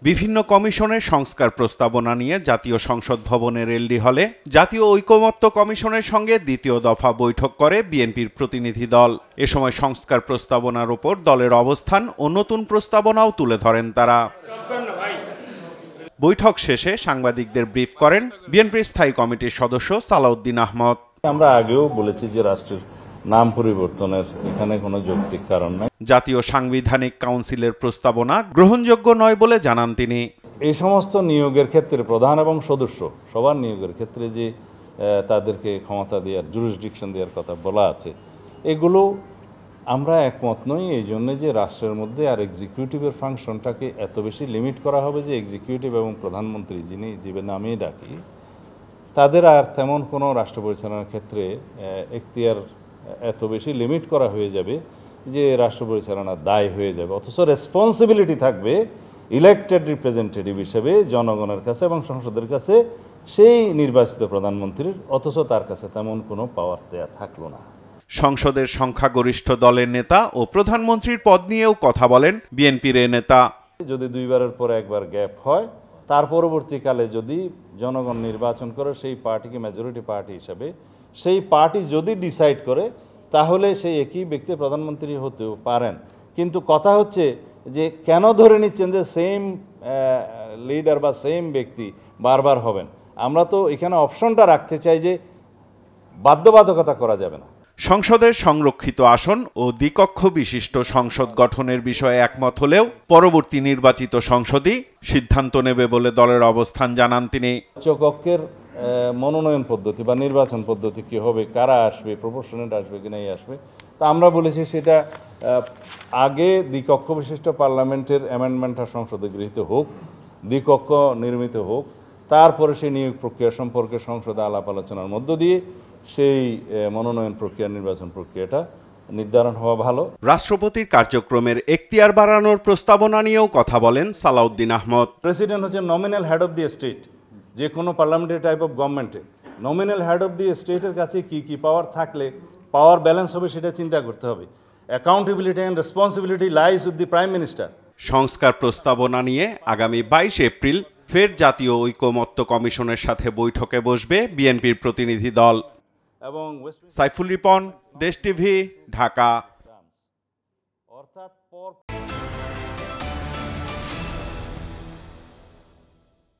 বিভিন্ন কমিশনের সংস্কার প্রস্তাবনা নিয়ে জাতীয় সংসদ ভবনের এলডি হলে জাতীয় ঐকমত্য কমিশনের সঙ্গে দ্বিতীয় দফা বৈঠক করে বিএনপির প্রতিনিধি দল। এ সময় সংস্কার প্রস্তাবনার উপর দলের অবস্থান ও নতুন প্রস্তাবনাও তুলে ধরেন তারা। বৈঠক শেষে সাংবাদিকদের ব্রিফ করেন বিএনপির স্থায়ী কমিটির সদস্য সালাউদ্দিন আহমদ। আমরা আগেও বলেছি যে রাষ্ট্রের নাম পরিবর্তনের এখানে কোনো যৌক্তিক কারণ নাই। জাতীয় সাংবিধানিক কাউন্সিলের প্রস্তাবনা গ্রহণযোগ্য নয় বলে জানান তিনি। এই সমস্ত নিয়োগের ক্ষেত্রে প্রধান এবং সদস্য সবার নিয়োগের ক্ষেত্রে যে তাদেরকে ক্ষমতা দেওয়ার জুরিসডিকশন দেওয়ার কথা বলা আছে, এগুলো আমরা একমত নই। এই জন্য যে রাষ্ট্রের মধ্যে আর এক্সিকিউটিভের ফাংশনটাকে এত বেশি লিমিট করা হবে যে এক্সিকিউটিভ এবং প্রধানমন্ত্রী যিনি যে নামেই ডাকি তাদের আর তেমন কোনো রাষ্ট্র পরিচালনার ক্ষেত্রে এখতিয়ার এত বেশি লিমিট করা হয়ে যাবে যে রাষ্ট্র পরিচালনার দায় হয়ে যাবে। অথচ রেসপন্সিবিলিটি থাকবে ইলেক্টেড রিপ্রেজেন্টেটিভ হিসেবে জনগণের কাছে এবং সংসদের কাছে সেই নির্বাচিত প্রধানমন্ত্রীর, অথচ তার কাছে তেমন কোনো পাওয়ার দেয়া থাকলো না। সংসদের সংখ্যাগরিষ্ঠ দলের নেতা ও প্রধানমন্ত্রীর পদ নিয়েও কথা বলেন বিএনপির এ নেতা। যদি দুইবারের পর একবার গ্যাপ হয়, তার পরবর্তীকালে যদি জনগণ নির্বাচন করে সেই পার্টিকে মেজরিটি পার্টি হিসাবে, সেই পার্টি যদি ডিসাইড করে তাহলে সেই একই ব্যক্তি প্রধানমন্ত্রী হতেও পারেন। কিন্তু কথা হচ্ছে যে কেন ধরে নিচ্ছেন যে সেম লিডার বা সেম ব্যক্তি বারবার হবেন? আমরা তো এখানে অপশনটা রাখতে চাই যে বাধ্যবাধকতা করা যাবে না। সংসদের সংরক্ষিত আসন ও দ্বিকক্ষ বিশিষ্ট সংসদ গঠনের বিষয়ে একমত হলেও পরবর্তী নির্বাচিত সংসদই সিদ্ধান্ত নেবে বলে দলের অবস্থান জানান তিনি। উচ্চকক্ষের মনোনয়ন পদ্ধতি বা নির্বাচন পদ্ধতি কি হবে, কারা আসবে, প্রপোর্শনেট আসবে কি নাই আসবে, তা আমরা বলেছি সেটা আগে দ্বিকক্ষ বিশিষ্ট পার্লামেন্টের অ্যামেন্ডমেন্টটা সংসদে গৃহীত হোক, দ্বিকক্ষ নির্মিত হোক, তারপরে সেই নিয়োগ প্রক্রিয়া সম্পর্কে সংসদে আলাপ আলোচনার মধ্য দিয়ে সেই মনোনয়ন প্রক্রিয়া, নির্বাচন প্রক্রিয়াটা নির্ধারণ হওয়া ভালো। রাষ্ট্রপতির কার্যক্রমের এখতিয়ার বাড়ানোর প্রস্তাবনা নিয়েও কথা বলেন সালাউদ্দিন আহমদ। প্রেসিডেন্ট হচ্ছে nominal head of the state. যে কোনো পার্লামেন্টারি টাইপ অফ গভর্নমেন্টে নমিনাল হেড অফ দি স্টেটের কাছে কি কি পাওয়ার থাকলে পাওয়ার ব্যালেন্স হবে সেটা চিন্তা করতে হবে। Accountability and responsibility lies with the prime minister. সংস্কার প্রস্তাবনা নিয়ে আগামী 22 এপ্রিল ফের জাতীয় ঐকমত্য কমিশনের সাথে বৈঠকে বসবে বিএনপির প্রতিনিধি দল। সাইফুল রিপন, দেশ টিভি, ঢাকা।